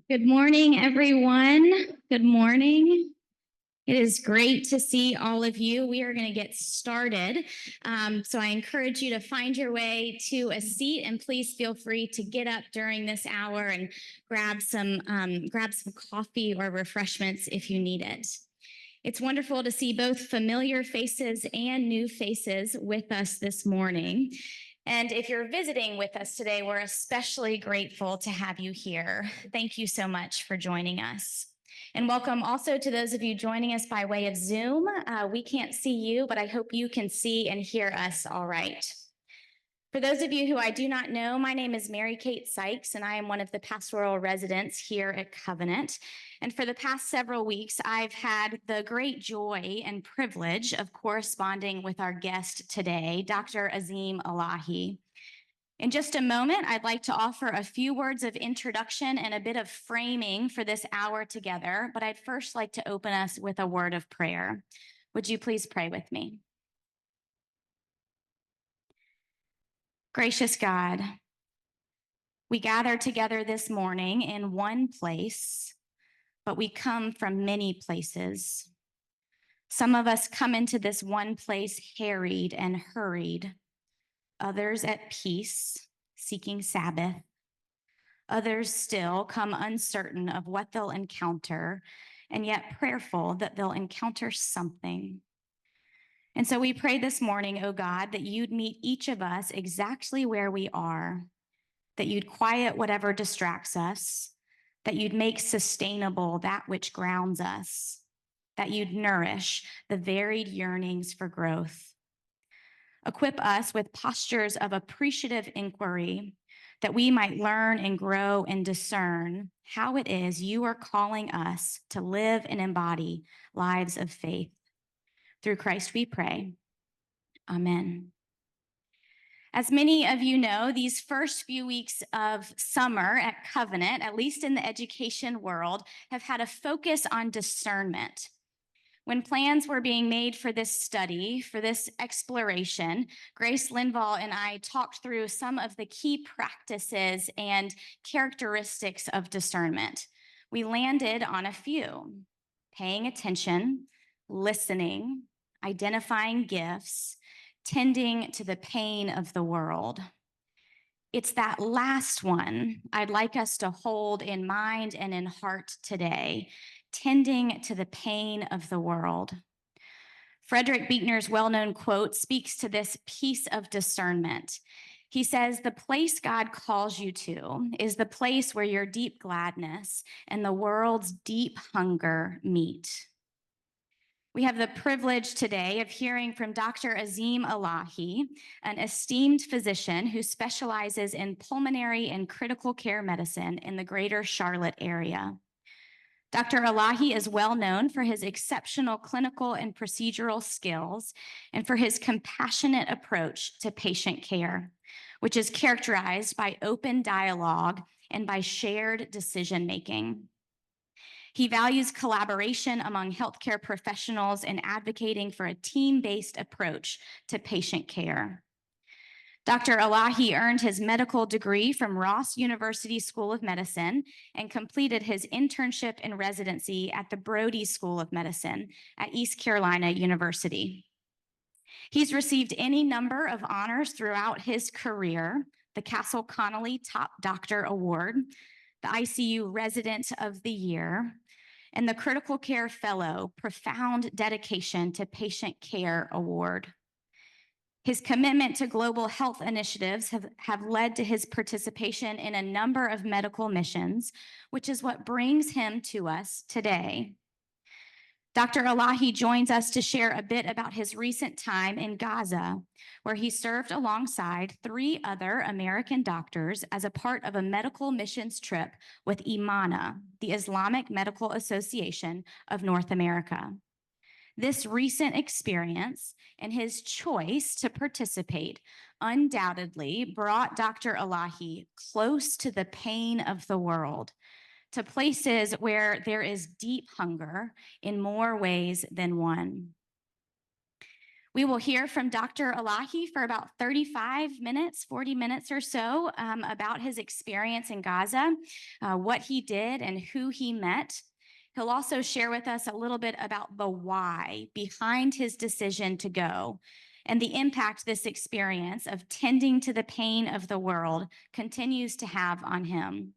Good morning, everyone. Good morning. It is great to see all of you. We are going to get started. So I encourage you to find your way to a seat, and please feel free to get up during this hour and grab some coffee or refreshments if you need it. It's wonderful to see both familiar faces and new faces with us this morning. And if you're visiting with us today, we're especially grateful to have you here. Thank you so much for joining us. And welcome also to those of you joining us by way of Zoom. We can't see you, but I hope you can see and hear us all right. For those of you who I do not know, my name is Mary Kate Sykes, and I am one of the pastoral residents here at Covenant. And for the past several weeks, I've had the great joy and privilege of corresponding with our guest today, Dr. Azeem Elahi. In just a moment, I'd like to offer a few words of introduction and a bit of framing for this hour together, but I'd first like to open us with a word of prayer. Would you please pray with me? Gracious God, we gather together this morning in one place, but we come from many places. Some of us come into this one place harried and hurried, others at peace, seeking Sabbath. Others still come uncertain of what they'll encounter, and yet prayerful that they'll encounter something. And so we pray this morning, oh God, that you'd meet each of us exactly where we are, that you'd quiet whatever distracts us, that you'd make sustainable that which grounds us, that you'd nourish the varied yearnings for growth. Equip us with postures of appreciative inquiry, that we might learn and grow and discern how it is you are calling us to live and embody lives of faith. Through Christ we pray. Amen. As many of you know, these first few weeks of summer at Covenant, at least in the education world, have had a focus on discernment. When plans were being made for this study, for this exploration, Grace Linval and I talked through some of the key practices and characteristics of discernment. We landed on a few: paying attention, listening, identifying gifts, tending to the pain of the world. It's that last one I'd like us to hold in mind and in heart today: tending to the pain of the world. Frederick Buechner's well-known quote speaks to this piece of discernment. He says, "The place God calls you to is the place where your deep gladness and the world's deep hunger meet." We have the privilege today of hearing from Dr. Azeem Elahi, an esteemed physician who specializes in pulmonary and critical care medicine in the greater Charlotte area. Dr. Elahi is well known for his exceptional clinical and procedural skills and for his compassionate approach to patient care, which is characterized by open dialogue and by shared decision-making. He values collaboration among healthcare professionals and advocating for a team-based approach to patient care. Dr. Elahi earned his medical degree from Ross University School of Medicine and completed his internship and residency at the Brody School of Medicine at East Carolina University. He's received any number of honors throughout his career: the Castle Connolly Top Doctor Award, the ICU Resident of the Year, and the Critical Care Fellow Profound Dedication to Patient Care Award. His commitment to global health initiatives have led to his participation in a number of medical missions, which is what brings him to us today. Dr. Elahi joins us to share a bit about his recent time in Gaza, where he served alongside 3 other American doctors as a part of a medical missions trip with IMANA, the Islamic Medical Association of North America. This recent experience and his choice to participate undoubtedly brought Dr. Elahi close to the pain of the world, to places where there is deep hunger in more ways than one. We will hear from Dr. Elahi for about 35 minutes, 40 minutes or so about his experience in Gaza, what he did, and who he met. He'll also share with us a little bit about the why behind his decision to go and the impact this experience of tending to the pain of the world continues to have on him.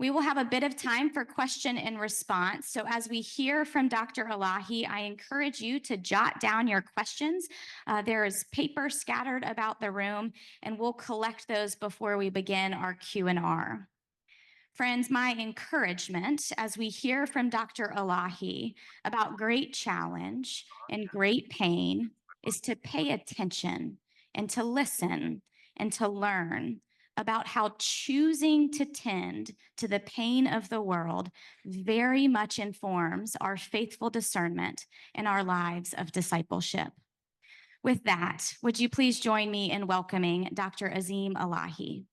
We will have a bit of time for question and response. So as we hear from Dr. Elahi, I encourage you to jot down your questions. There is paper scattered about the room, and we'll collect those before we begin our Q&R. Friends, my encouragement as we hear from Dr. Elahi about great challenge and great pain is to pay attention and to listen and to learn about how choosing to tend to the pain of the world very much informs our faithful discernment in our lives of discipleship. With that, would you please join me in welcoming Dr. Azeem Elahi?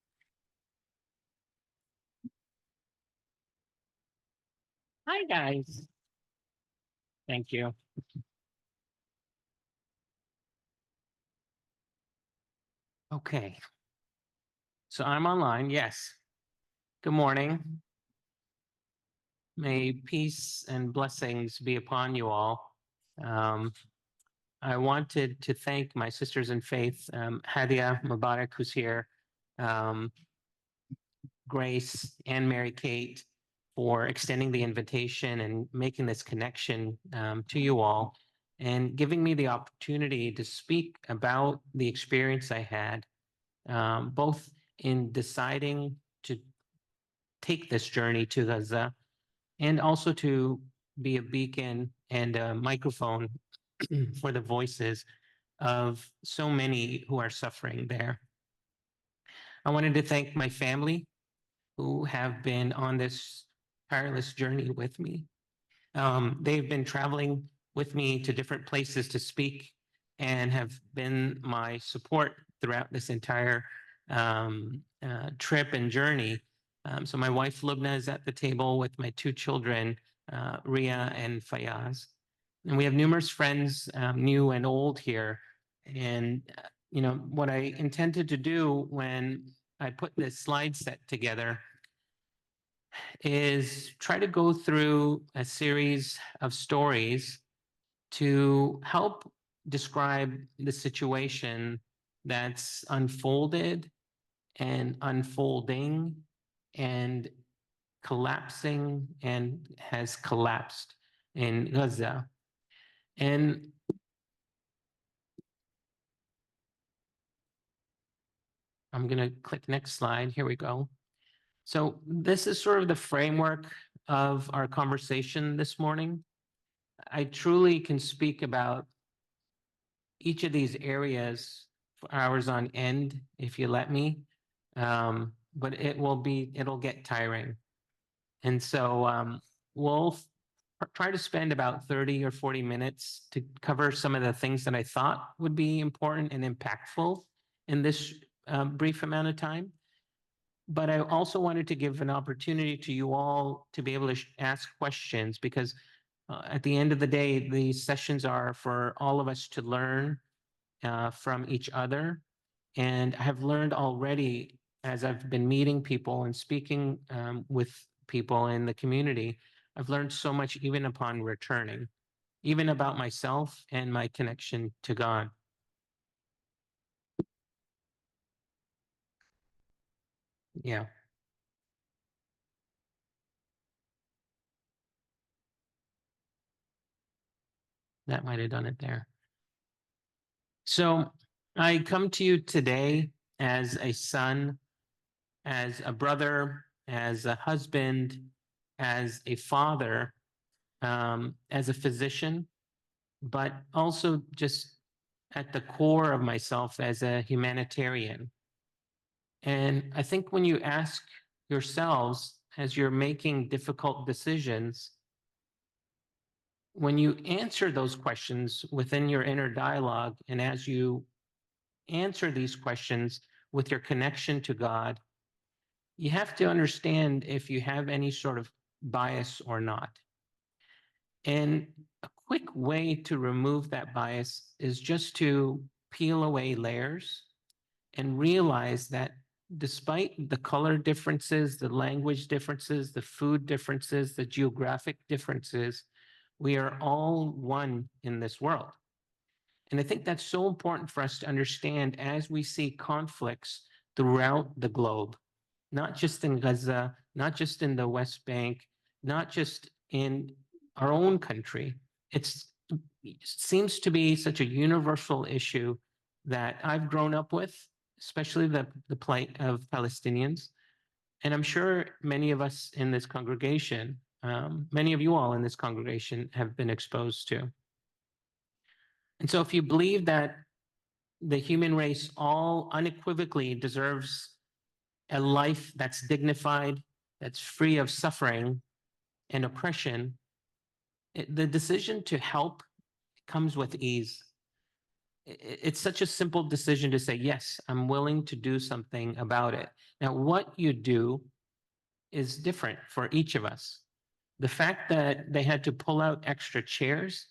Hi, guys. Thank you. Okay. So I'm online. Yes. Good morning. May peace and blessings be upon you all. I wanted to thank my sisters in faith, Hadia Mubarak, who's here, Grace, and Mary Kate, for extending the invitation and making this connection to you all and giving me the opportunity to speak about the experience I had, both in deciding to take this journey to Gaza and also to be a beacon and a microphone for the voices of so many who are suffering there. I wanted to thank my family who have been on this tireless journey with me. They've been traveling with me to different places to speak and have been my support throughout this entire trip and journey. So my wife Lubna is at the table with my two children, Ria and Fayaz. And we have numerous friends, new and old here. And, what I intended to do when I put this slide set together is try to go through a series of stories to help describe the situation that's unfolded and unfolding and collapsing and has collapsed in Gaza. And I'm going to click next slide. Here we go. So this is sort of the framework of our conversation this morning. I truly can speak about each of these areas for hours on end if you let me, but it'll get tiring. And so we'll try to spend about 30 or 40 minutes to cover some of the things that I thought would be important and impactful in this brief amount of time. But I also wanted to give an opportunity to you all to be able to ask questions because at the end of the day, these sessions are for all of us to learn from each other. And I have learned already as I've been meeting people and speaking with people in the community, I've learned so much even upon returning, even about myself and my connection to God. Yeah. That might have done it there. So I come to you today as a son, as a brother, as a husband, as a father, as a physician, but also just at the core of myself as a humanitarian. And I think when you ask yourselves as you're making difficult decisions, when you answer those questions within your inner dialogue, and as you answer these questions with your connection to God, you have to understand if you have any sort of bias or not. And a quick way to remove that bias is just to peel away layers and realize that despite the color differences, the language differences, the food differences, the geographic differences, we are all one in this world. And I think that's so important for us to understand as we see conflicts throughout the globe, not just in Gaza, not just in the West Bank, not just in our own country. It seems to be such a universal issue that I've grown up with, especially the plight of Palestinians. And I'm sure many of us in this congregation, many of you all in this congregation have been exposed to. And so if you believe that the human race all unequivocally deserves a life that's dignified, that's free of suffering and oppression, the decision to help comes with ease. It's such a simple decision to say, yes, I'm willing to do something about it. Now, what you do is different for each of us. The fact that they had to pull out extra chairs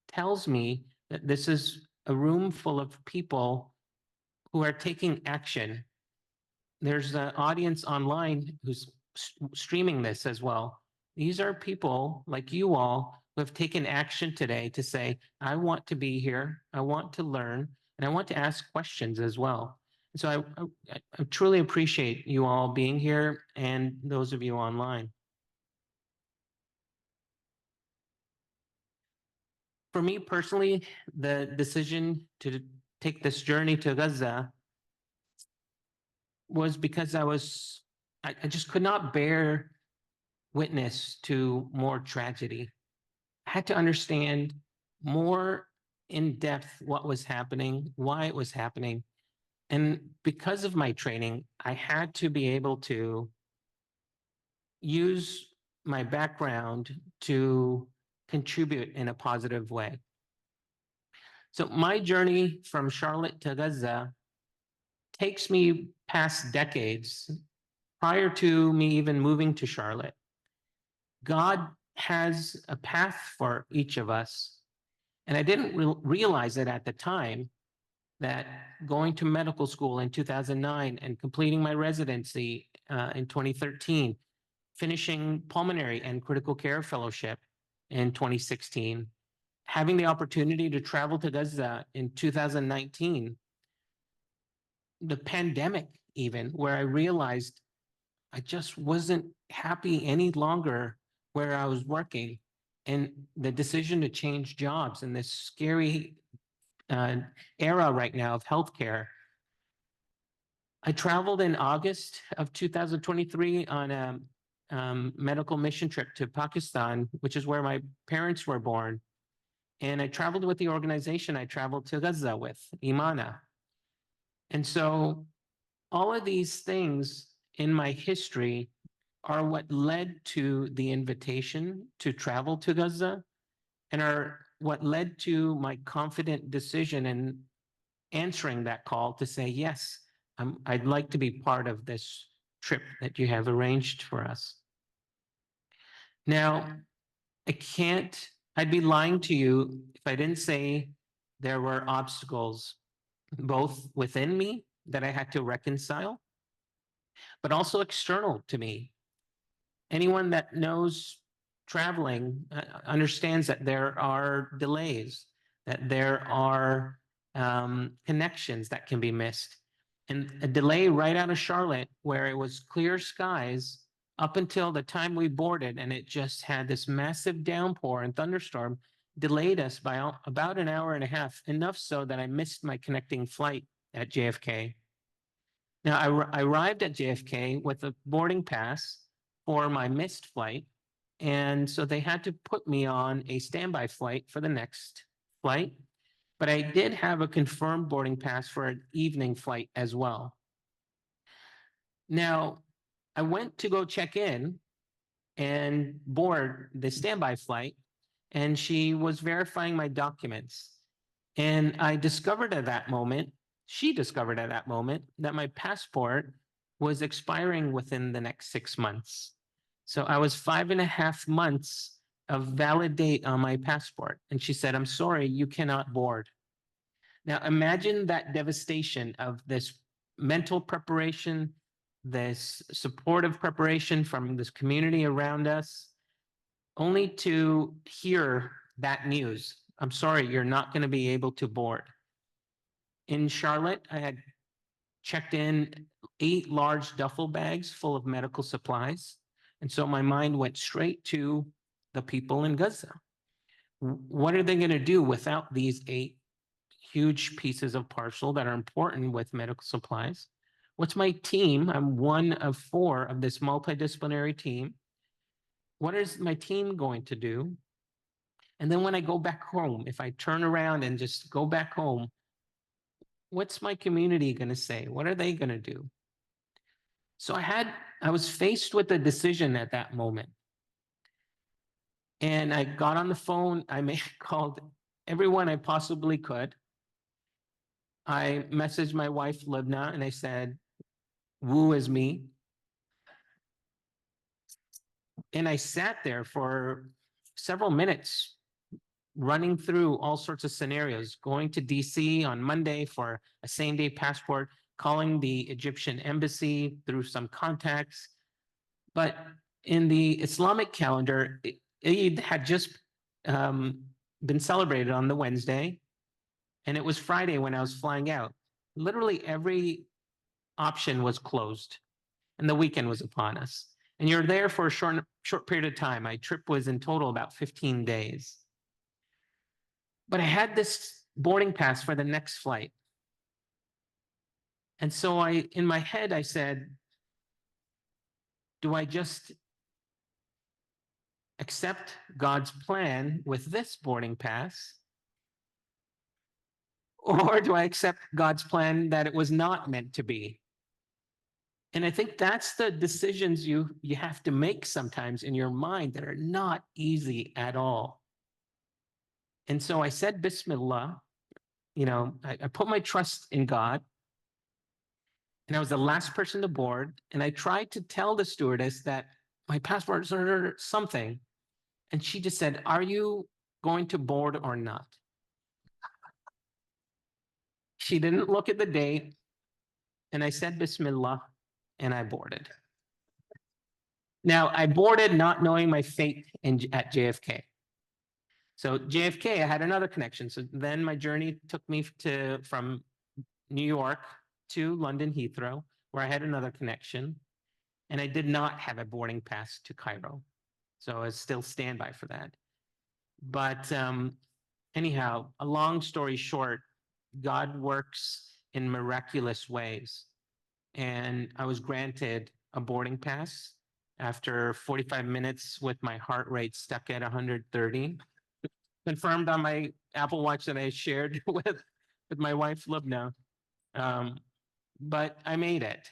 tells me that this is a room full of people who are taking action. There's an audience online who's streaming this as well. These are people like you all who have taken action today to say, I want to be here, I want to learn, and I want to ask questions as well. And so I truly appreciate you all being here and those of you online. For me personally, the decision to take this journey to Gaza was because I just could not bear witness to more tragedy. I had to understand more in depth what was happening, why it was happening. And because of my training, I had to be able to use my background to contribute in a positive way. So my journey from Charlotte to Gaza takes me past decades prior to me even moving to Charlotte. God has a path for each of us. And I didn't realize it at the time that going to medical school in 2009 and completing my residency in 2013, finishing pulmonary and critical care fellowship in 2016, having the opportunity to travel to Gaza in 2019, the pandemic even, where I realized I just wasn't happy any longer where I was working. And the decision to change jobs in this scary era right now of healthcare. I traveled in August of 2023 on a medical mission trip to Pakistan, which is where my parents were born. And I traveled with the organization I traveled to Gaza with, Imana. And so all of these things in my history are what led to the invitation to travel to Gaza and are what led to my confident decision in answering that call to say, yes, I'd like to be part of this trip that you have arranged for us. Now, I'd be lying to you if I didn't say there were obstacles both within me that I had to reconcile, but also external to me. Anyone that knows traveling understands that there are delays, that there are connections that can be missed. And a delay right out of Charlotte where it was clear skies up until the time we boarded and it just had this massive downpour and thunderstorm delayed us by about an hour and a half, enough so that I missed my connecting flight at JFK. Now, I arrived at JFK with a boarding pass for my missed flight. And so they had to put me on a standby flight for the next flight. But I did have a confirmed boarding pass for an evening flight as well. Now, I went to go check in and board the standby flight, and she was verifying my documents. And I discovered at that moment, she discovered at that moment, that my passport was expiring within the next 6 months. So I was 5.5 months a valid date on my passport. And she said, I'm sorry, you cannot board. Now imagine that devastation of this mental preparation, this supportive preparation from this community around us, only to hear that news. I'm sorry, you're not going to be able to board. In Charlotte, I had checked in 8 large duffel bags full of medical supplies. And so my mind went straight to the people in Gaza. What are they going to do without these 8 huge pieces of parcel that are important with medical supplies? What's my team? I'm one of 4 of this multidisciplinary team. What is my team going to do? And then when I go back home, if I turn around and just go back home, what's my community going to say? What are they going to do? So I was faced with a decision at that moment. And I got on the phone, called everyone I possibly could. I messaged my wife, Libna, and I said, woo is me. And I sat there for several minutes running through all sorts of scenarios, going to DC on Monday for a same-day passport, calling the Egyptian embassy through some contacts. But in the Islamic calendar, Eid had just been celebrated on the Wednesday, and it was Friday when I was flying out. Literally every option was closed, and the weekend was upon us. And you're there for a short period of time. My trip was in total about 15 days. But I had this boarding pass for the next flight. And so in my head, I said, do I just accept God's plan with this boarding pass? Or do I accept God's plan that it was not meant to be? And I think that's the decisions you have to make sometimes in your mind that are not easy at all. And so I said, Bismillah, I put my trust in God. And I was the last person to board. And I tried to tell the stewardess that my passport or something. And she just said, are you going to board or not? She didn't look at the date. And I said, Bismillah, and I boarded. Now, I boarded not knowing my fate at JFK. So JFK, I had another connection. So then my journey took me from New York to London Heathrow, where I had another connection. And I did not have a boarding pass to Cairo. So I was still standby for that. But anyhow, a long story short, God works in miraculous ways. And I was granted a boarding pass after 45 minutes with my heart rate stuck at 130. Confirmed on my Apple Watch that I shared with my wife, Lubna. But I made it.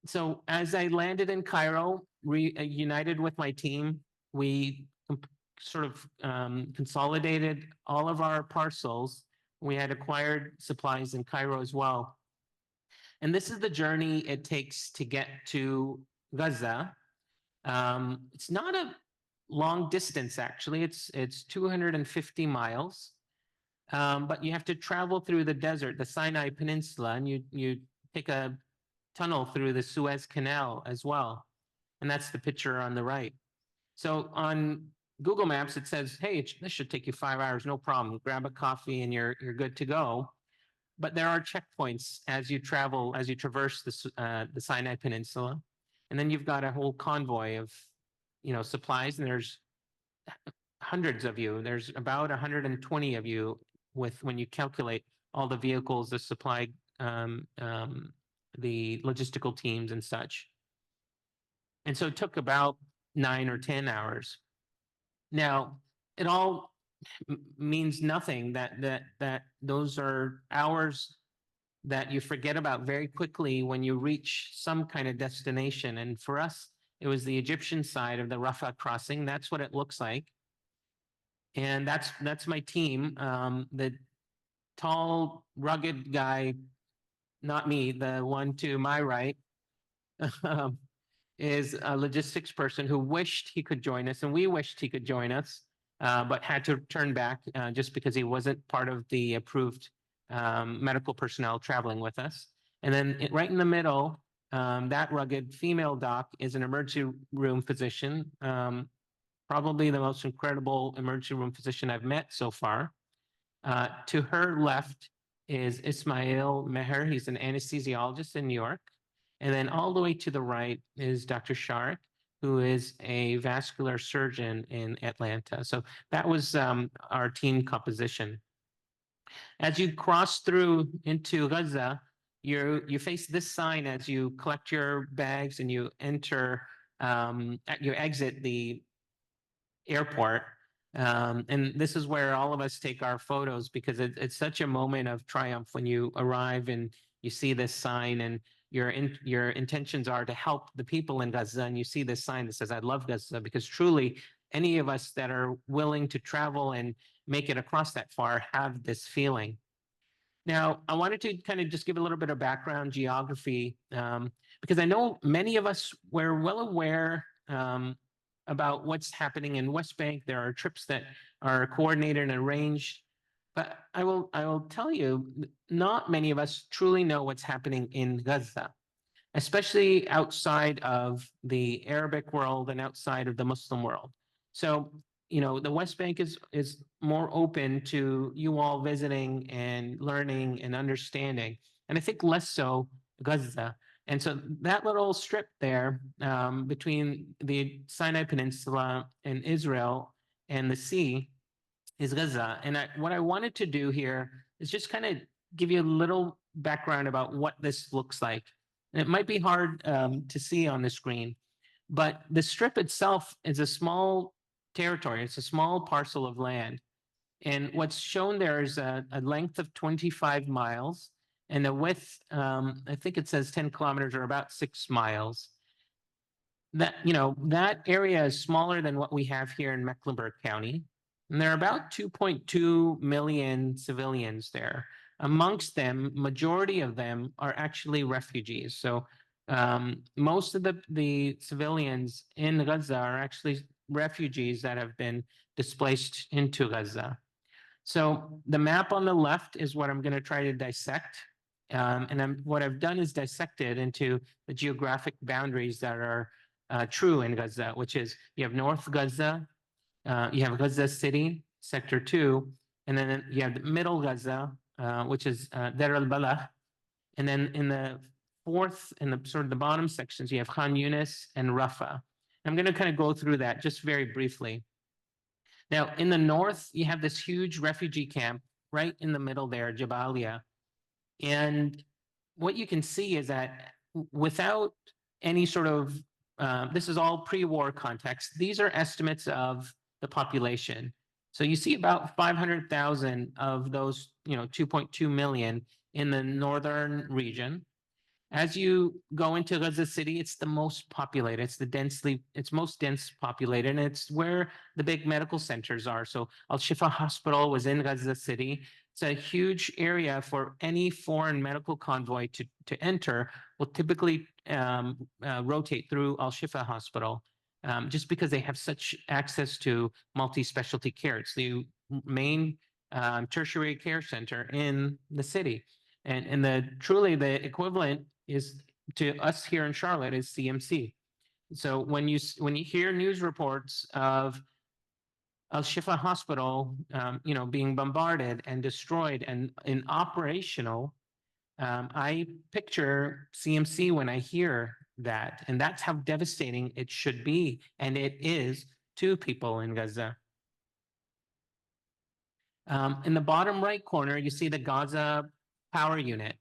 So as I landed in Cairo, reunited with my team, we sort of consolidated all of our parcels. We had acquired supplies in Cairo as well. And this is the journey it takes to get to Gaza. It's not a long distance, actually. It's 250 miles. But you have to travel through the desert, the Sinai Peninsula, and you take a tunnel through the Suez Canal as well. And that's the picture on the right. So on Google Maps, it says, hey, this should take you 5 hours, no problem. Grab a coffee and you're good to go. But there are checkpoints as you traverse the Sinai Peninsula. And then you've got a whole convoy of, supplies, and there's hundreds of you. There's about 120 of you when you calculate all the vehicles, the supply, the logistical teams and such. And so it took about 9 or 10 hours. Now, it all means nothing. That those are hours that you forget about very quickly when you reach some kind of destination. And for us, it was the Egyptian side of the Rafah crossing. That's what it looks like. And that's my team. The tall, rugged guy, not me, the one to my right, is a logistics person who wished he could join us, and we wished he could join us, but had to turn back just because he wasn't part of the approved medical personnel traveling with us. And then right in the middle, that rugged female doc is an emergency room physician, probably the most incredible emergency room physician I've met so far. To her left is Ismail Meher. He's an anesthesiologist in New York. And then all the way to the right is Dr. Shark, who is a vascular surgeon in Atlanta. So that was our team composition. As you cross through into Gaza, you face this sign as you collect your bags and you enter, you exit the airport. And this is where all of us take our photos because it's such a moment of triumph when you arrive and you see this sign and your intentions are to help the people in Gaza, and you see this sign that says "I love Gaza," because truly any of us that are willing to travel and make it across that far have this feeling. Now, I wanted to kind of just give a little bit of background geography, because I know many of us were well aware about what's happening in West Bank. There are trips that are coordinated and arranged, but I will tell you, not many of us truly know what's happening in Gaza, especially outside of the Arabic world and outside of the Muslim world. So, the West Bank is more open to you all visiting and learning and understanding, and I think less so Gaza. And so that little strip there between the Sinai Peninsula and Israel and the sea is Gaza. And what I wanted to do here is just kind of give you a little background about what this looks like. And it might be hard to see on the screen, but the strip itself is a small territory. It's a small parcel of land. And what's shown there is a length of 25 miles and a width, I think it says 10 kilometers or about 6 miles. That area is smaller than what we have here in Mecklenburg County. And there are about 2.2 million civilians there. Amongst them, majority of them are actually refugees. So most of the civilians in Gaza are actually refugees that have been displaced into Gaza. So the map on the left is what I'm going to try to dissect. What I've done is dissected into the geographic boundaries that are true in Gaza, which is you have North Gaza, you have Gaza City, Sector 2, and then you have the Middle Gaza, which is Deir al-Balah. And then in the fourth and the sort of the bottom sections, you have Khan Yunis and Rafah. I'm going to kind of go through that just very briefly. Now, in the north, you have this huge refugee camp right in the middle there, Jabalia. And what you can see is that without any sort of, this is all pre-war context, these are estimates of the population. So you see about 500,000 of those, 2.2 million in the northern region. As you go into Gaza City, it's the most populated. It's most dense populated, and it's where the big medical centers are. So Al Shifa Hospital was in Gaza City. It's a huge area for any foreign medical convoy to enter. Will typically rotate through Al Shifa Hospital, just because they have such access to multi-specialty care. It's the main tertiary care center in the city. And truly the equivalent is to us here in Charlotte is CMC. So when you hear news reports of Al Shifa Hospital, being bombarded and destroyed and operational, I picture CMC when I hear that, and that's how devastating it should be, and it is to people in Gaza. In the bottom right corner, you see the Gaza power unit.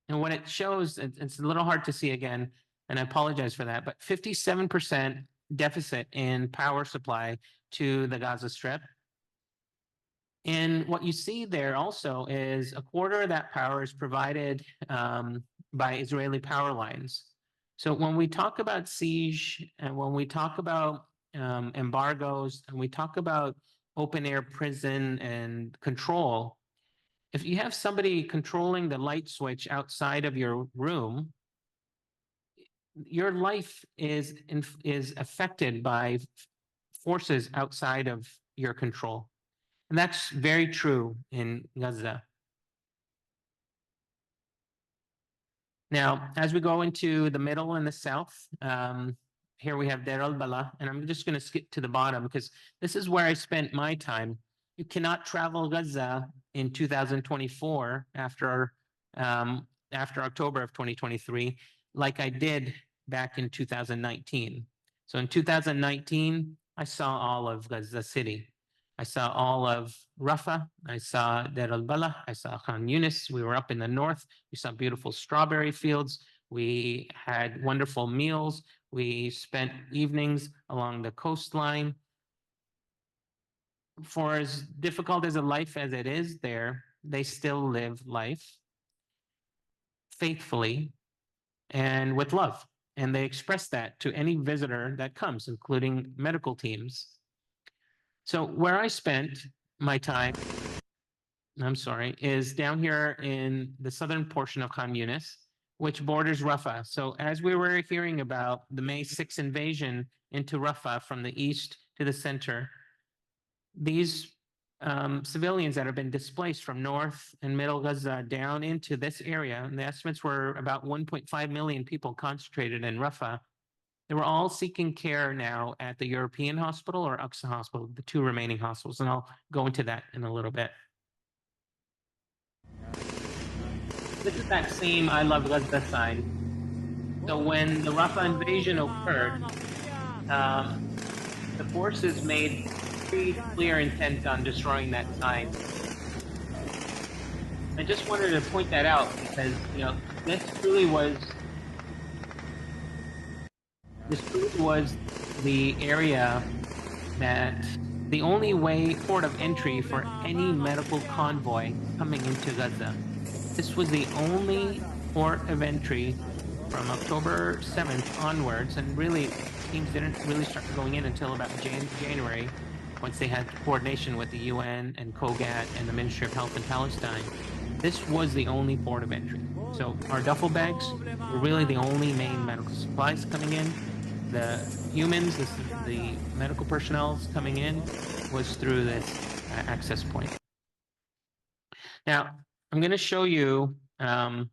And what it shows, it's a little hard to see again, and I apologize for that, but 57% deficit in power supply to the Gaza Strip. And what you see there also is a quarter of that power is provided by Israeli power lines. So when we talk about siege and when we talk about embargoes and we talk about open air prison and control, if you have somebody controlling the light switch outside of your room, your life is affected by forces outside of your control. And that's very true in Gaza. Now, as we go into the middle and the south, here we have Deir al-Bala, and I'm just going to skip to the bottom because this is where I spent my time. You cannot travel Gaza in 2024 after October of 2023, like I did back in 2019. So in 2019, I saw all of Gaza City. I saw all of Rafah. I saw Deir al-Bala. I saw Khan Yunis. We were up in the north. We saw beautiful strawberry fields. We had wonderful meals. We spent evenings along the coastline. For as difficult as a life as it is there, they still live life faithfully and with love. And they express that to any visitor that comes, including medical teams. So where I spent my time, is down here in the southern portion of Khan Yunis, which borders Rafah. So as we were hearing about the May 6th invasion into Rafah from the east to the center, these civilians that have been displaced from North and Middle Gaza down into this area, and the estimates were about 1.5 million people concentrated in Rafah. They were all seeking care now at the European hospital or Aqsa hospital, the two remaining hospitals, and I'll go into that in a little bit. This is that same I Love Gaza sign. So when the Rafah invasion occurred, the forces made very clear intent on destroying that sign. I just wanted to point that out because, this truly was the area that the only port of entry for any medical convoy coming into Gaza. This was the only port of entry from October 7th onwards, and really teams didn't really start going in until about January, once they had coordination with the UN and COGAT and the Ministry of Health in Palestine. This was the only port of entry. So our duffel bags were really the only main medical supplies coming in. The humans, the medical personnel coming in was through this access point. Now, I'm going to show you kind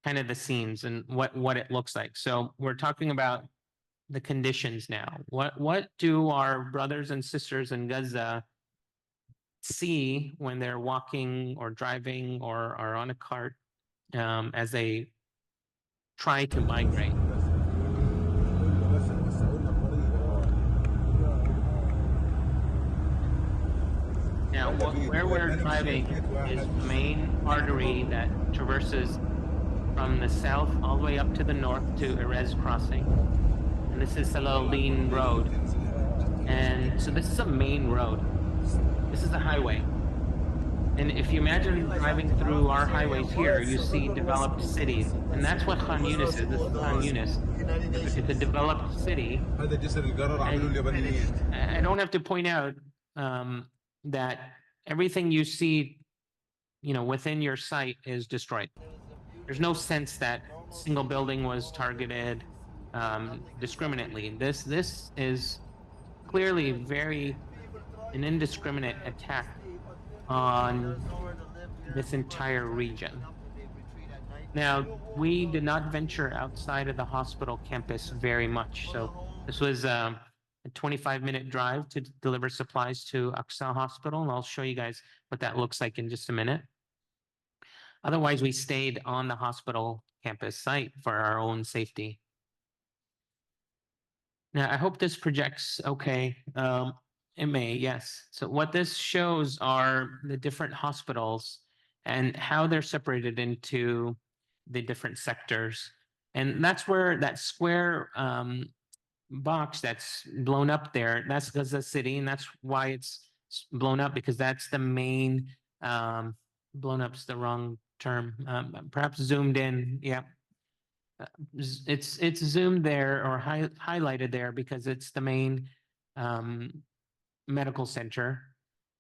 of the scenes and what it looks like. So we're talking about the conditions now. What do our brothers and sisters in Gaza see when they're walking or driving or are on a cart as they try to migrate? Now, where we're driving is the main artery that traverses from the south all the way up to the north to Erez Crossing. And this is Salahuddin Road. And so this is a main road. This is a highway. And if you imagine driving through our highways here, you see developed cities. And that's what Khan Yunis is. This is Khan Yunis. It's a developed city. And I don't have to point out that everything you see, within your sight is destroyed. There's no sense that single building was targeted discriminately. This is clearly an indiscriminate attack on this entire region. Now, we did not venture outside of the hospital campus very much. So this was a 25-minute drive to deliver supplies to Aqsa Hospital, and I'll show you guys what that looks like in just a minute. Otherwise, we stayed on the hospital campus site for our own safety. Now, I hope this projects okay. It may, yes. So what this shows are the different hospitals and how they're separated into the different sectors. And that's where that square box that's blown up there, that's Gaza City, and that's why it's blown up, because that's the main, blown up's the wrong term, perhaps zoomed in, yeah. It's zoomed there or highlighted there because it's the main medical center,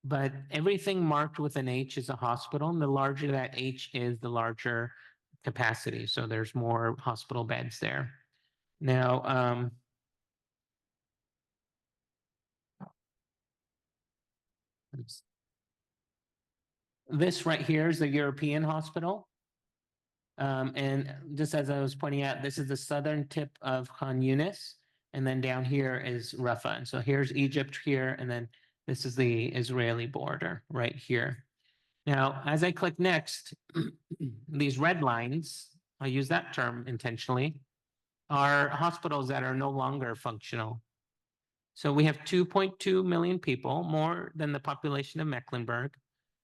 but everything marked with an H is a hospital, and the larger that H is, the larger capacity. So there's more hospital beds there. Now, this right here is the European hospital. And just as I was pointing out, this is the southern tip of Khan Yunis, and then down here is Rafah. And so here's Egypt here, and then this is the Israeli border right here. Now, as I click next, these red lines, I use that term intentionally, are hospitals that are no longer functional. So we have 2.2 million people, more than the population of Mecklenburg.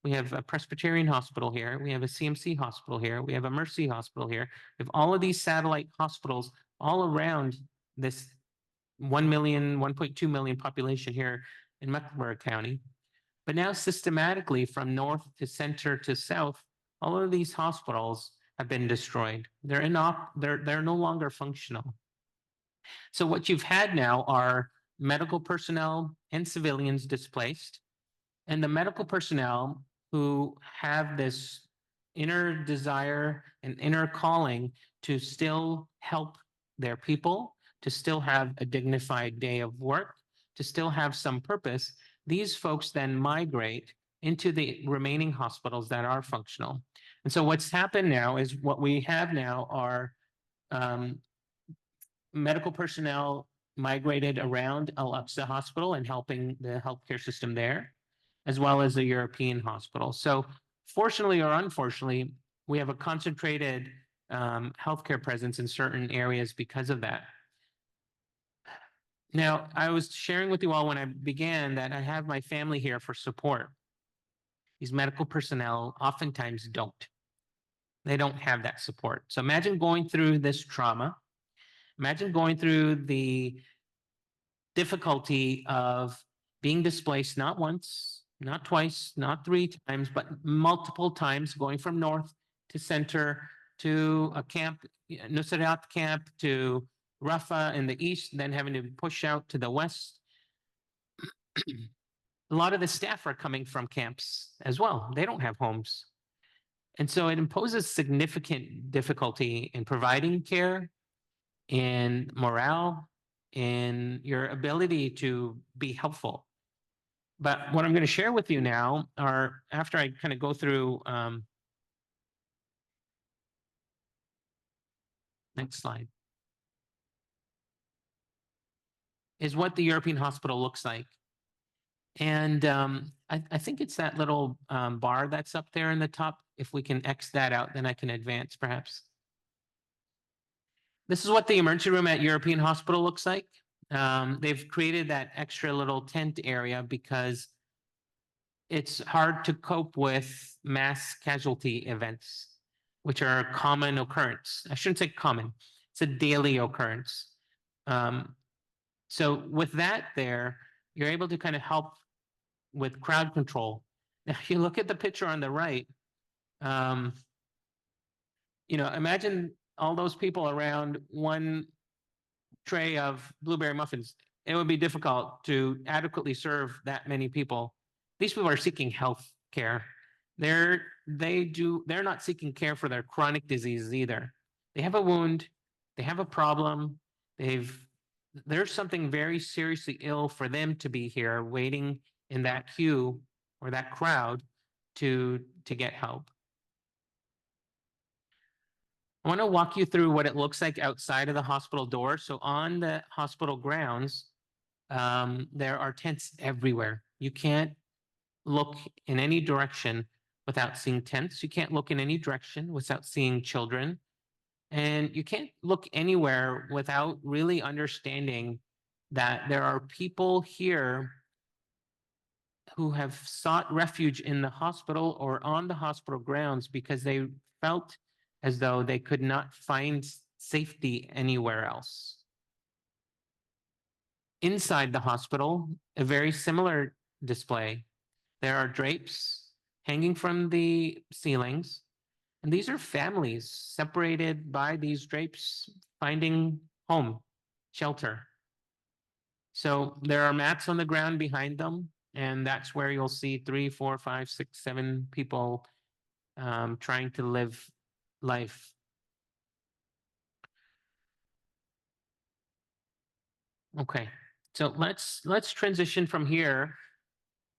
We have a Presbyterian hospital here. We have a CMC hospital here. We have a Mercy hospital here. We have all of these satellite hospitals all around this 1 million, 1.2 million population here in Mecklenburg County. But now systematically from north to center to south, all of these hospitals have been destroyed. They're no longer functional. So what you've had now are medical personnel and civilians displaced, and the medical personnel who have this inner desire and inner calling to still help their people, to still have a dignified day of work, to still have some purpose, these folks then migrate into the remaining hospitals that are functional. And so what's happened now is what we have now are medical personnel migrated around Al-Aqsa Hospital and helping the healthcare system there, as well as the European hospital. So fortunately or unfortunately, we have a concentrated healthcare presence in certain areas because of that. Now, I was sharing with you all when I began that I have my family here for support. These medical personnel oftentimes don't. They don't have that support. So imagine going through this trauma. Imagine going through the difficulty of being displaced not once, not twice, not 3 times, but multiple times, going from north to center to a camp, Nusayrat camp, to Rafah in the east, then having to push out to the west. A lot of the staff are coming from camps as well. They don't have homes. And so it imposes significant difficulty in providing care, in morale, in your ability to be helpful. But what I'm going to share with you now are, after I kind of go through, next slide, is what the European hospital looks like. And I think it's that little bar that's up there in the top. If we can X that out, then I can advance perhaps. This is what the emergency room at European Hospital looks like. They've created that extra little tent area because it's hard to cope with mass casualty events, which are a common occurrence. I shouldn't say common, it's a daily occurrence. So with that there, you're able to kind of help with crowd control. Now, if you look at the picture on the right, imagine all those people around one tray of blueberry muffins. It would be difficult to adequately serve that many people. These people are seeking health care. They're not seeking care for their chronic diseases either. They have a wound, they have a problem, there's something very seriously ill for them to be here waiting in that queue or that crowd to get help. I want to walk you through what it looks like outside of the hospital door. So on the hospital grounds, there are tents everywhere. You can't look in any direction without seeing tents. You can't look in any direction without seeing children. And you can't look anywhere without really understanding that there are people here who have sought refuge in the hospital or on the hospital grounds because they felt as though they could not find safety anywhere else. Inside the hospital, a very similar display. There are drapes hanging from the ceilings, and these are families separated by these drapes, finding home, shelter. So there are mats on the ground behind them, and that's where you'll see 3, 4, 5, 6, 7 people trying to live life Okay, so let's transition from here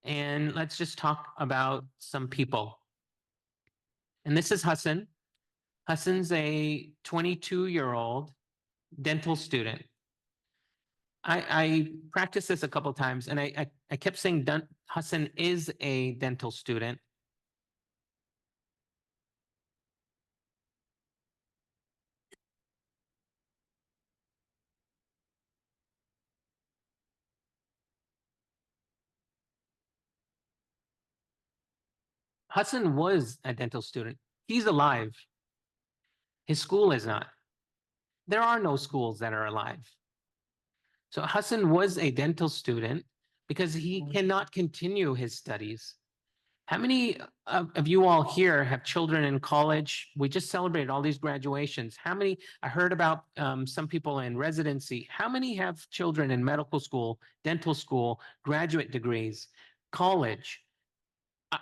and let's just talk about some people. And this is Hassan. Hassan's a 22-year-old dental student. I practiced this a couple times, and I kept saying Hassan is a dental student. Hassan was a dental student. He's alive. His school is not. There are no schools that are alive. So Hassan was a dental student because he cannot continue his studies. How many of you all here have children in college? We just celebrated all these graduations. How many? I heard about some people in residency. How many have children in medical school, dental school, graduate degrees, college? Uh,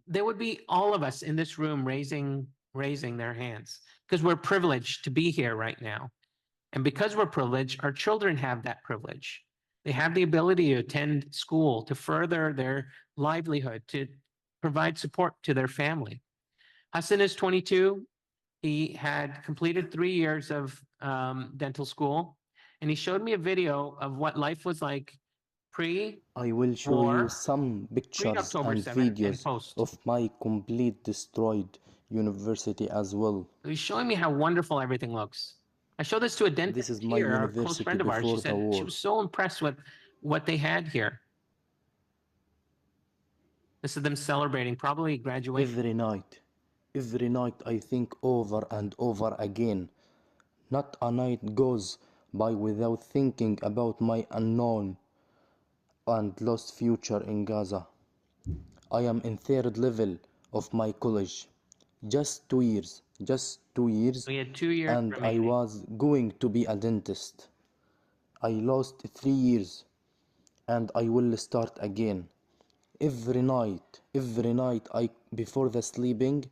there would be all of us in this room raising their hands because we're privileged to be here right now. And because we're privileged, our children have that privilege. They have the ability to attend school, to further their livelihood, to provide support to their family. Hassan is 22. He had completed 3 years of dental school, and he showed me a video of what life was like I will show you pre-war, some pictures pre-October and 7th, and videos post. of my complete destroyed university as well. So he's showing me how wonderful everything looks. I showed this to a This dentist is my here, a close university friend of ours. She before the said she war. was so impressed with what they had here. This is them celebrating probably graduation. Every night I think over and over again. Not a night goes by without thinking about my unknown and lost future in Gaza. I am in third level of my college. Just 2 years, We had 2 years and I remaining. was going to be a dentist. I lost 3 years and I will start again. Every night I before the sleeping,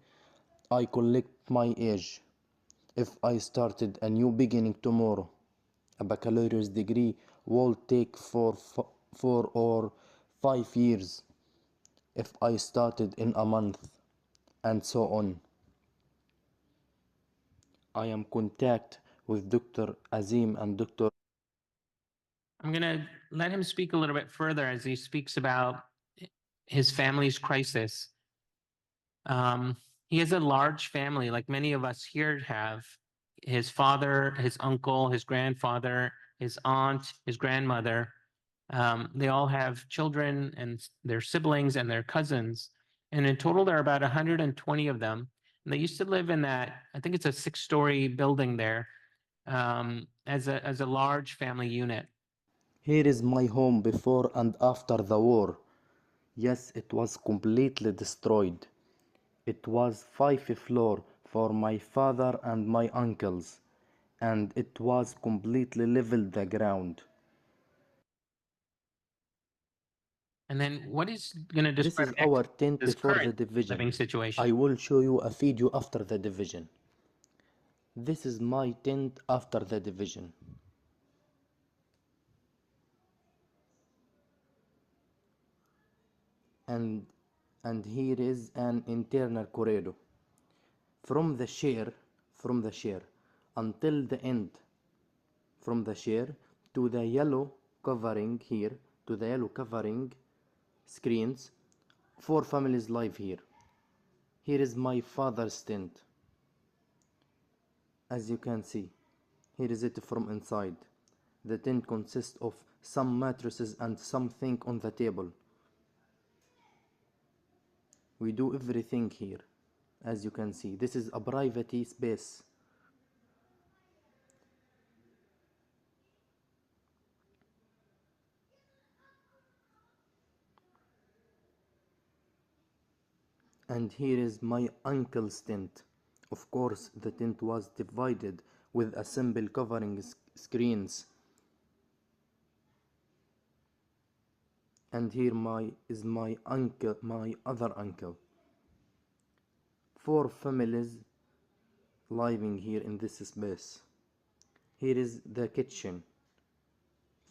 I collect my age. If I started a new beginning tomorrow, a baccalaureate degree will take 4 or 5 years. If I started in a month, and so on. I am contact with Dr. Azeem and Dr. I'm going to let him speak a little bit further as he speaks about his family's crisis. He has a large family, like many of us here have. His father, his uncle, his grandfather, his aunt, his grandmother. They all have children and their siblings and their cousins. And in total, there are about 120 of them. And they used to live in that, I think it's a 6-story building there, as a large family unit. Here is my home before and after the war. Yes, it was completely destroyed. It was 5 floors for my father and my uncles, and it was completely leveled the ground. And then what is going to This describe is next our tent is before the current division. living situation. I will show you a video after the division. This is my tent after the division. And here is an internal corridor. From the chair, until the end, from the chair to the yellow covering here, to the yellow covering screens, 4 families live here. Here is my father's tent. As you can see, here is it from inside. The tent consists of some mattresses and something on the table. We do everything here. As you can see, this is a private space. And here is my uncle's tent. Of course, the tent was divided with a simple covering screens. And here is my uncle, my other uncle. 4 families living here in this space. Here is the kitchen.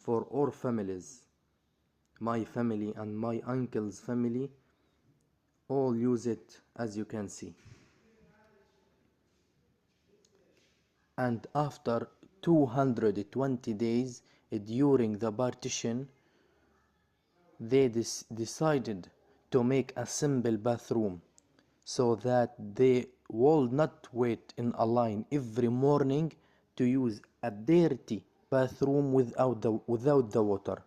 for all families. My family and my uncle's family all use it, as you can see. And after 220 days during the partition, they decided to make a simple bathroom so that they would not wait in a line every morning to use a dirty bathroom without the water.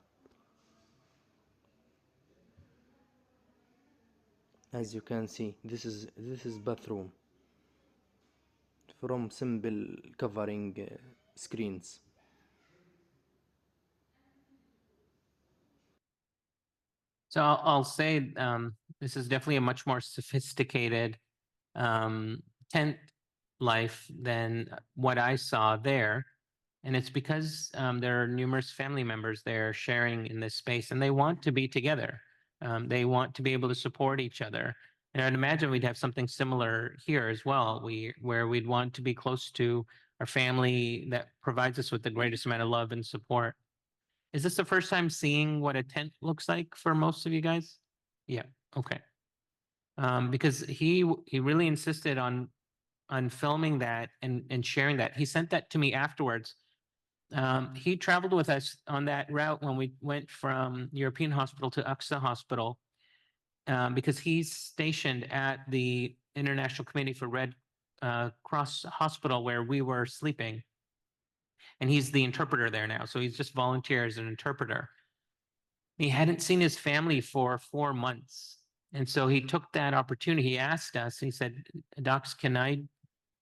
As you can see, this is bathroom from simple covering screens. So I'll say this is definitely a much more sophisticated tent life than what I saw there. And it's because there are numerous family members there sharing in this space, and they want to be together. They want to be able to support each other. And I'd imagine we'd have something similar here as well, where we'd want to be close to our family that provides us with the greatest amount of love and support. Is this the first time seeing what a tent looks like for most of you guys? Yeah, okay. Because he really insisted on filming that and sharing that. He sent that to me afterwards. He traveled with us on that route when we went from European Hospital to Aqsa Hospital, because he's stationed at the International Committee for Red Cross Hospital where we were sleeping. And he's the interpreter there now. So he's just volunteer as an interpreter. He hadn't seen his family for 4 months. And so he took that opportunity. He asked us, he said, "Docs, can I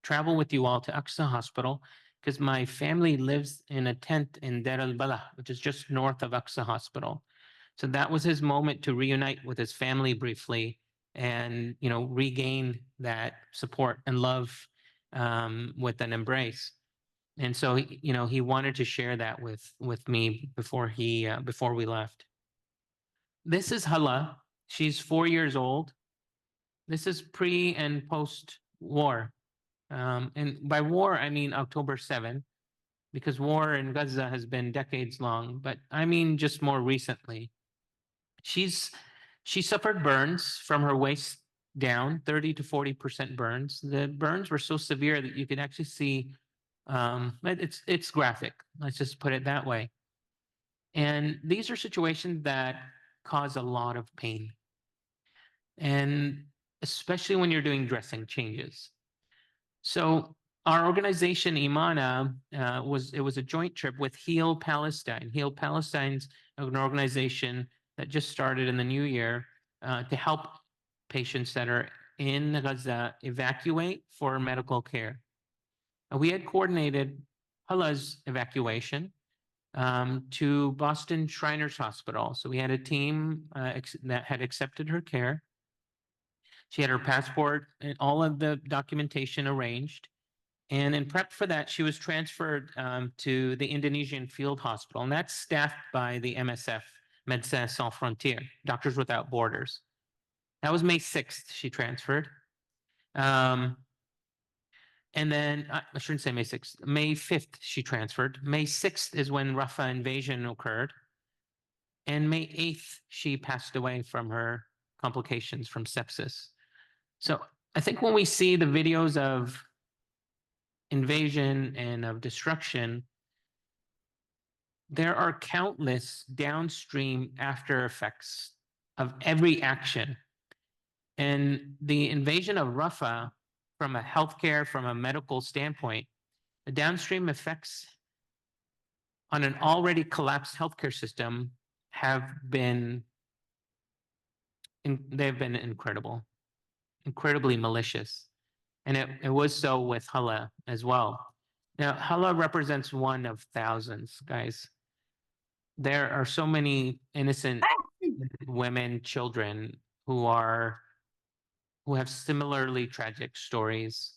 travel with you all to Aqsa Hospital? Because my family lives in a tent in Dar al Balah, which is just north of Aqsa Hospital." So that was his moment to reunite with his family briefly and, regain that support and love with an embrace. And so, he wanted to share that with me before we left. This is Hala. She's 4 years old. This is pre and post war. And by war, I mean October 7, because war in Gaza has been decades long, but I mean just more recently. She suffered burns from her waist down, 30 to 40% burns. The burns were so severe that you could actually see, it's graphic. Let's just put it that way. And these are situations that cause a lot of pain. And especially when you're doing dressing changes. So our organization Imana was a joint trip with Heal Palestine. Heal Palestine's an organization that just started in the new year to help patients that are in Gaza evacuate for medical care. We had coordinated Hala's evacuation to Boston Shriners Hospital. So we had a team that had accepted her care. She had her passport and all of the documentation arranged. And in prep for that, she was transferred to the Indonesian Field Hospital, and that's staffed by the MSF, Médecins Sans Frontières, Doctors Without Borders. That was May 6th, she transferred. And then, I shouldn't say May 6th, May 5th, she transferred. May 6th is when Rafah invasion occurred. And May 8th, she passed away from her complications from sepsis. So I think when we see the videos of invasion and of destruction, there are countless downstream after effects of every action. And the invasion of Rafah, from a healthcare, from a medical standpoint, the downstream effects on an already collapsed healthcare system have been they've been incredibly malicious. And it was so with Hala as well. Now, Hala represents one of thousands, guys. There are so many innocent women, children who have similarly tragic stories.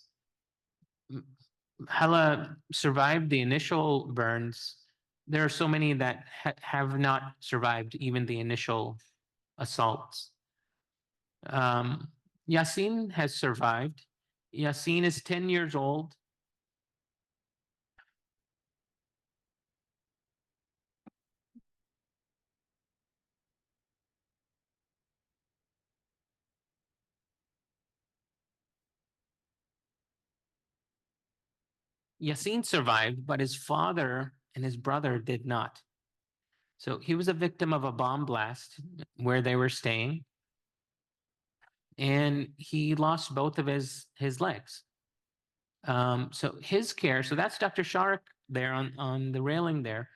Hala survived the initial burns. There are so many that have not survived even the initial assaults. Yasin has survived. Yasin is 10 years old. Yasin survived, but his father and his brother did not. So he was a victim of a bomb blast where they were staying, and he lost both of his legs. So his care, so that's Dr. Shark there on the railing there.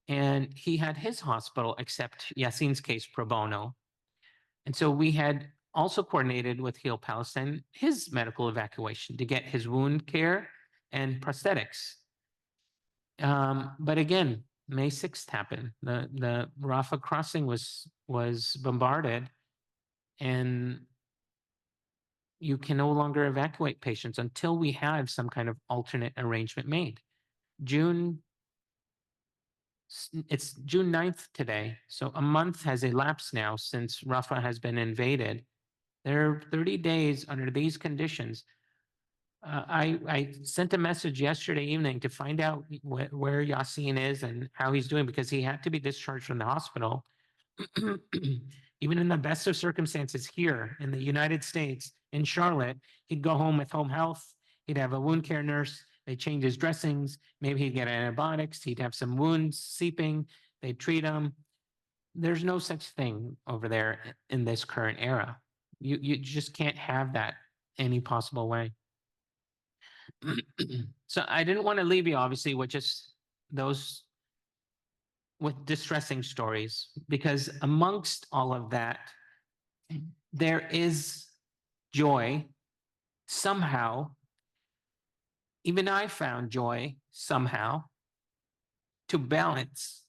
And he had his hospital accept Yasin's case pro bono. And so we had also coordinated with Heal Palestine his medical evacuation to get his wound care and prosthetics. But again, May 6th happened. The Rafah crossing was bombarded, and you can no longer evacuate patients until we have some kind of alternate arrangement made. It's June 9th today, so a month has elapsed now since Rafah has been invaded. There are 30 days under these conditions. I sent a message yesterday evening to find out where Yasin is and how he's doing, because he had to be discharged from the hospital. Even in the best of circumstances here in the United States, in Charlotte, he'd go home with home health. He'd have a wound care nurse. They'd change his dressings. Maybe he'd get antibiotics. He'd have some wounds seeping. They'd treat him. There's no such thing over there in this current era. You just can't have that any possible way. So I didn't want to leave you, obviously, with just those with distressing stories, because amongst all of that, there is joy somehow. Even I found joy somehow to balance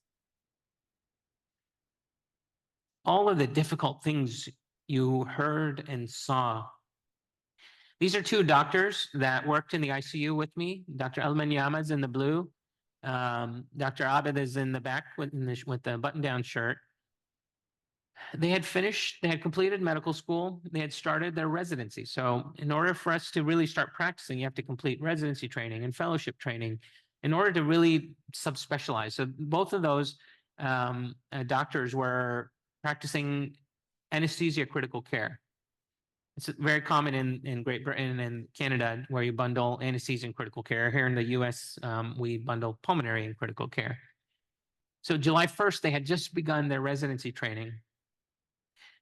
all of the difficult things you heard and saw. These are two doctors that worked in the ICU with me. Dr. Elman Yama is in the blue. Dr. Abed is in the back with the button-down shirt. They had completed medical school. They had started their residency. So in order for us to really start practicing, you have to complete residency training and fellowship training in order to really subspecialize. So both of those doctors were practicing anesthesia critical care. It's very common in Great Britain and Canada, where you bundle anesthesia and critical care. Here in the US, we bundle pulmonary and critical care. So July 1st, they had just begun their residency training.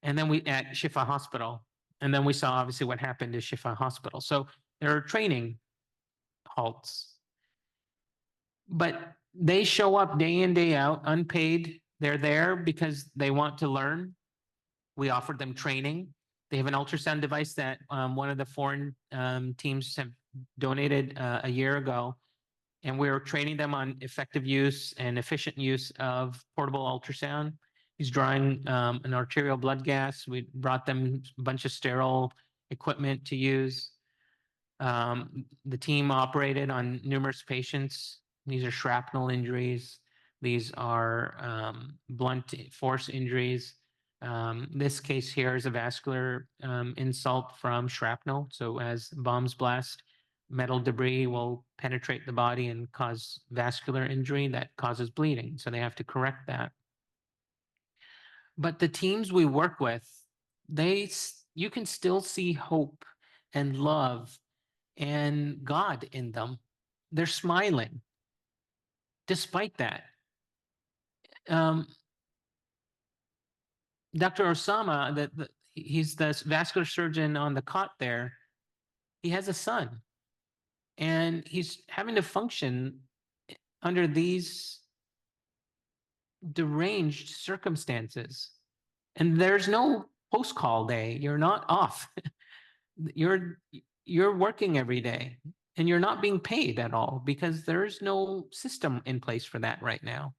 And then we at Shifa Hospital. And then we saw obviously what happened to Shifa Hospital. So there are training halts. But they show up day in, day out, unpaid. They're there because they want to learn. We offered them training. They have an ultrasound device that one of the foreign teams have donated a year ago. And we're training them on effective use and efficient use of portable ultrasound. He's drawing an arterial blood gas. We brought them a bunch of sterile equipment to use. The team operated on numerous patients. These are shrapnel injuries. These are blunt force injuries. This case here is a vascular insult from shrapnel. So as bombs blast, metal debris will penetrate the body and cause vascular injury that causes bleeding. So they have to correct that. But the teams we work with, you can still see hope and love and God in them. They're smiling despite that. Dr. Osama, he's the vascular surgeon on the cot there. He has a son, and he's having to function under these deranged circumstances. And there's no post-call day. You're not off. You're working every day, and you're not being paid at all because there's no system in place for that right now.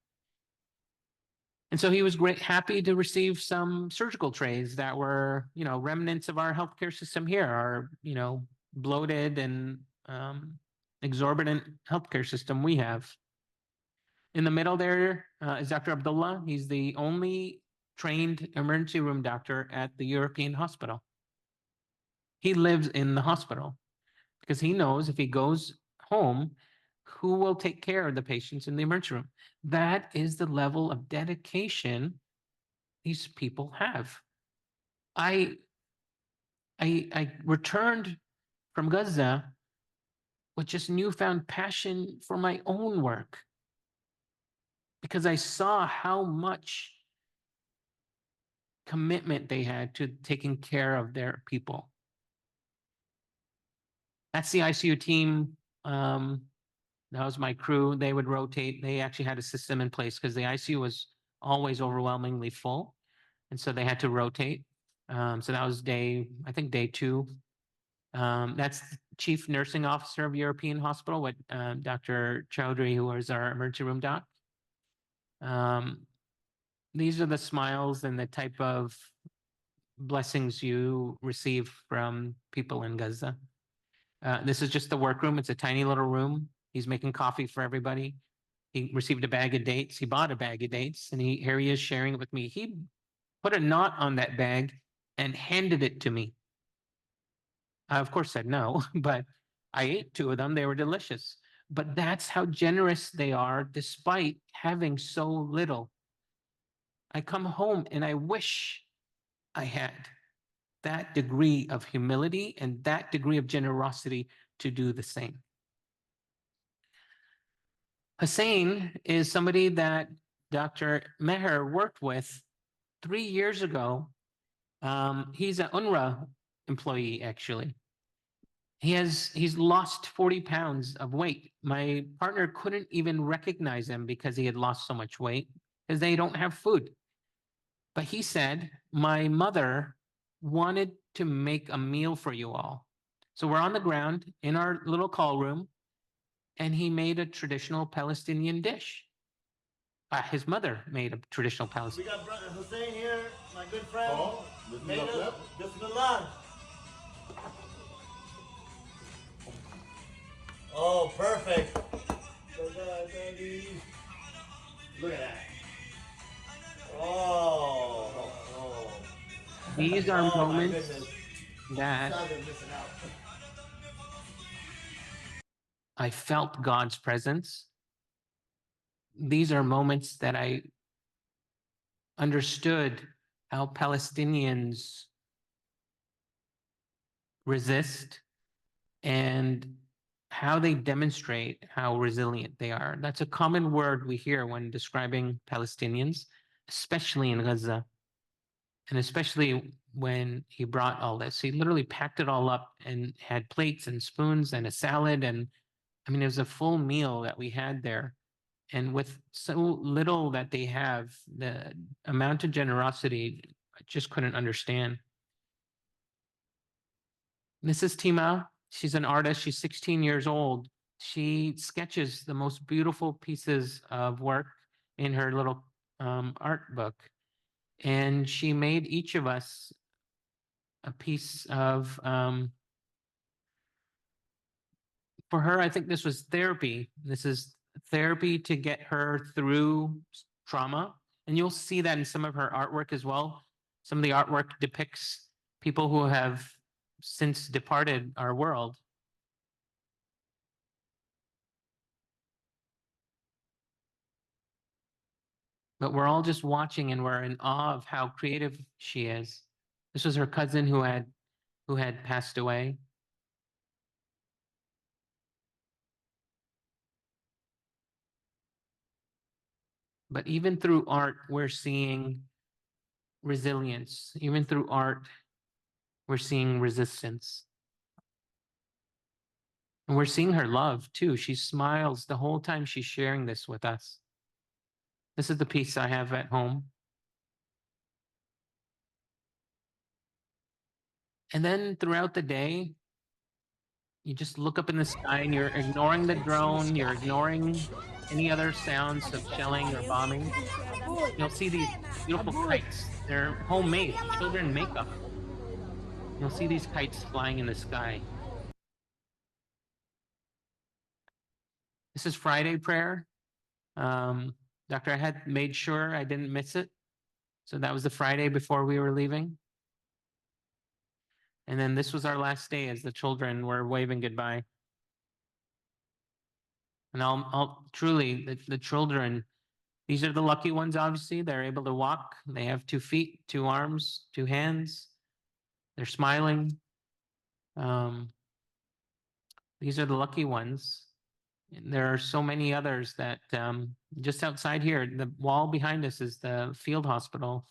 And so he was happy to receive some surgical trays that were, remnants of our healthcare system here, our, bloated and exorbitant healthcare system we have. In the middle there is Dr. Abdullah. He's the only trained emergency room doctor at the European hospital. He lives in the hospital because he knows if he goes home, who will take care of the patients in the emergency room? That is the level of dedication these people have. I returned from Gaza with just newfound passion for my own work because I saw how much commitment they had to taking care of their people. That's the ICU team. That was my crew. They would rotate. They actually had a system in place because the ICU was always overwhelmingly full. And so they had to rotate. So that was I think day 2. That's the Chief Nursing Officer of European Hospital with Dr. Chowdhury, who was our emergency room doc. These are the smiles and the type of blessings you receive from people in Gaza. This is just the workroom. It's a tiny little room. He's making coffee for everybody. He received a bag of dates. He bought a bag of dates, and here he is sharing it with me. He put a knot on that bag and handed it to me. I, of course, said no, but I ate 2 of them. They were delicious. But that's how generous they are, despite having so little. I come home and I wish I had that degree of humility and that degree of generosity to do the same. Hussein is somebody that Dr. Meher worked with 3 years ago. He's an UNRWA employee, actually. He's lost 40 pounds of weight. My partner couldn't even recognize him because he had lost so much weight because they don't have food. But he said, my mother wanted to make a meal for you all. So we're on the ground in our little call room, and he made a traditional Palestinian dish. His mother made a traditional Palestinian. We got brother Hussein here, my good friend. Oh, made us Bismillah. Oh, perfect. Look at that. Oh. These are moments that I felt God's presence. These are moments that I understood how Palestinians resist and how they demonstrate how resilient they are. That's a common word we hear when describing Palestinians, especially in Gaza, and especially when he brought all this. He literally packed it all up and had plates and spoons and a salad. And I mean, it was a full meal that we had there. And with so little that they have, the amount of generosity, I just couldn't understand. This is Tima. She's an artist. She's 16 years old. She sketches the most beautiful pieces of work in her little art book. And she made each of us a piece of, for her, I think this was therapy. This is therapy to get her through trauma. And you'll see that in some of her artwork as well. Some of the artwork depicts people who have since departed our world. But we're all just watching and we're in awe of how creative she is. This was her cousin who had passed away. But even through art, we're seeing resilience. Even through art, we're seeing resistance. And we're seeing her love too. She smiles the whole time she's sharing this with us. This is the piece I have at home. And then throughout the day, you just look up in the sky and you're ignoring the drone, you're ignoring any other sounds of shelling or bombing. You'll see these beautiful kites. They're homemade. Children make them. You'll see these kites flying in the sky. This is Friday prayer. Doctor, I had made sure I didn't miss it. So that was the Friday before we were leaving. And then this was our last day as the children were waving goodbye. And I'll truly, the children, these are the lucky ones, obviously. They're able to walk. They have 2 feet, 2 arms, 2 hands. They're smiling. These are the lucky ones. And there are so many others that just outside here, the wall behind us is the field hospital.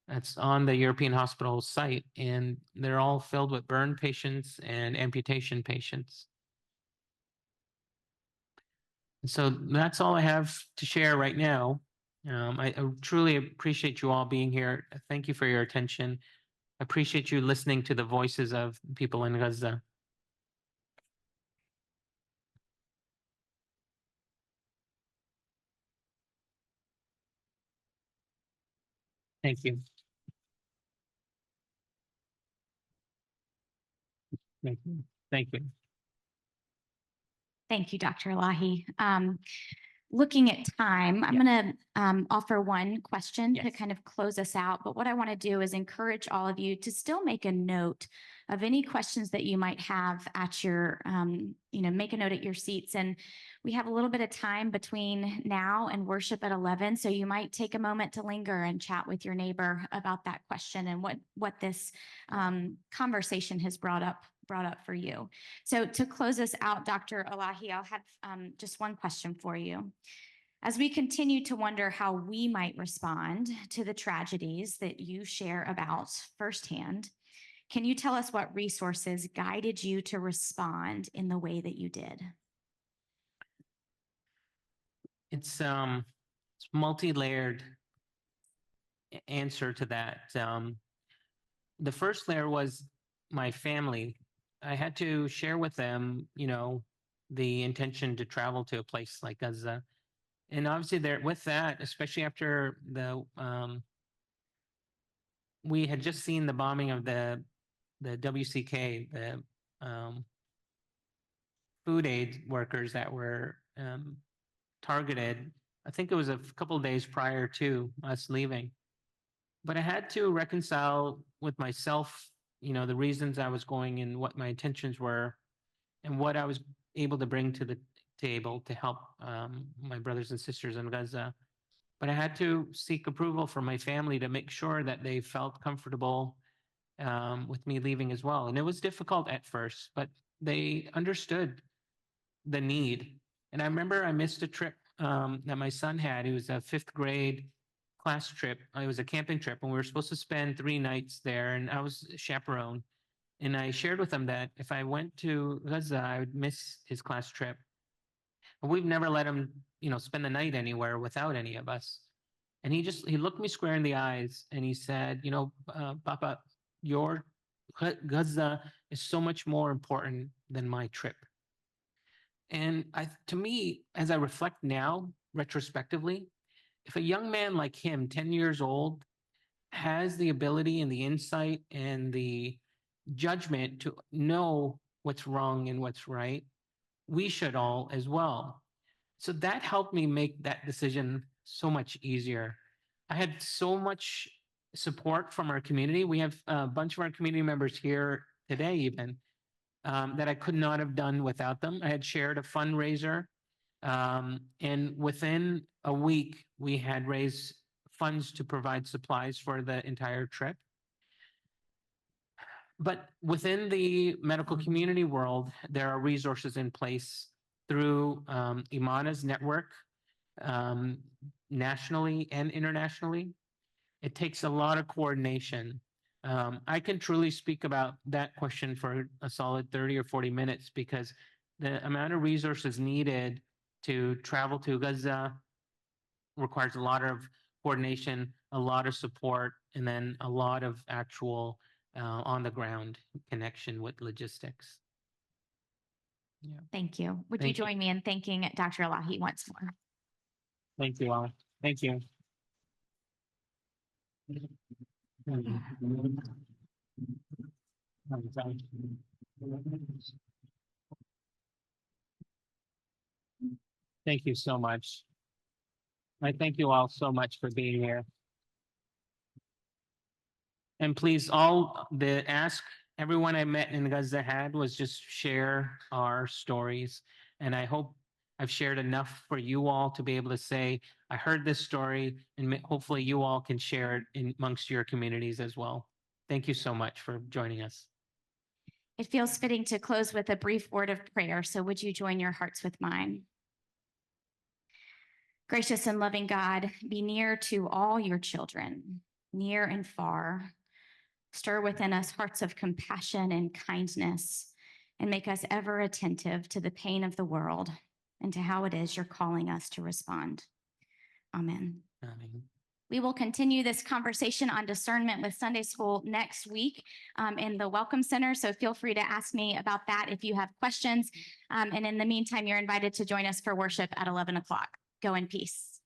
That's on the European hospital site, and they're all filled with burn patients and amputation patients. So that's all I have to share right now. I truly appreciate you all being here. Thank you for your attention. I appreciate you listening to the voices of people in Gaza. Thank you. Thank you. Thank you. Thank you, Dr. Elahi. Looking at time, I'm going to offer one question to Yes. kind of close us out. But what I want to do is encourage all of you to still make a note of any questions that you might have at your, make a note at your seats. And we have a little bit of time between now and worship at 11. So you might take a moment to linger and chat with your neighbor about that question and what this conversation has brought up for you. So to close us out, Dr. Elahi, I'll have just one question for you. As we continue to wonder how we might respond to the tragedies that you share about firsthand, can you tell us what resources guided you to respond in the way that you did? It's multi-layered answer to that. The first layer was my family. I had to share with them, the intention to travel to a place like Gaza. And obviously there with that, especially after we had just seen the bombing of the WCK, the food aid workers that were targeted. I think it was a couple of days prior to us leaving. But I had to reconcile with myself, the reasons I was going and what my intentions were and what I was able to bring to the table to help my brothers and sisters in Gaza. But I had to seek approval from my family to make sure that they felt comfortable with me leaving as well. And it was difficult at first, but they understood the need. And I remember I missed a trip that my son had. It was a 5th grade class trip. It was a camping trip, and we were supposed to spend 3 nights there, and I was chaperone. And I shared with him that if I went to Gaza, I would miss his class trip. But we've never let him, spend the night anywhere without any of us. And he looked me square in the eyes and he said, Papa, your Gaza is so much more important than my trip. And to me, as I reflect now, retrospectively, if a young man like him, 10 years old, has the ability and the insight and the judgment to know what's wrong and what's right, we should all as well. So that helped me make that decision so much easier. I had so much support from our community. We have a bunch of our community members here today, even that I could not have done without them. I had shared a fundraiser, and within a week, we had raised funds to provide supplies for the entire trip. But within the medical community world, there are resources in place through Imana's network, nationally and internationally. It takes a lot of coordination. I can truly speak about that question for a solid 30 or 40 minutes because the amount of resources needed to travel to Gaza requires a lot of coordination, a lot of support, and then a lot of actual on the ground connection with logistics. Yeah. Thank you. Would Thank you you. join me in thanking Dr. Elahi once more? Thank you all. Thank you. Thank you so much. I thank you all so much for being here. And please, ask everyone I met in Gaza had was just share our stories. And I hope I've shared enough for you all to be able to say, I heard this story, and hopefully you all can share it amongst your communities as well. Thank you so much for joining us. It feels fitting to close with a brief word of prayer, so would you join your hearts with mine? Gracious and loving God, be near to all your children, near and far. Stir within us hearts of compassion and kindness, and make us ever attentive to the pain of the world and to how it is you're calling us to respond. Amen. Amen. We will continue this conversation on discernment with Sunday school next week in the Welcome Center. So feel free to ask me about that if you have questions. And in the meantime, you're invited to join us for worship at 11 o'clock. Go in peace.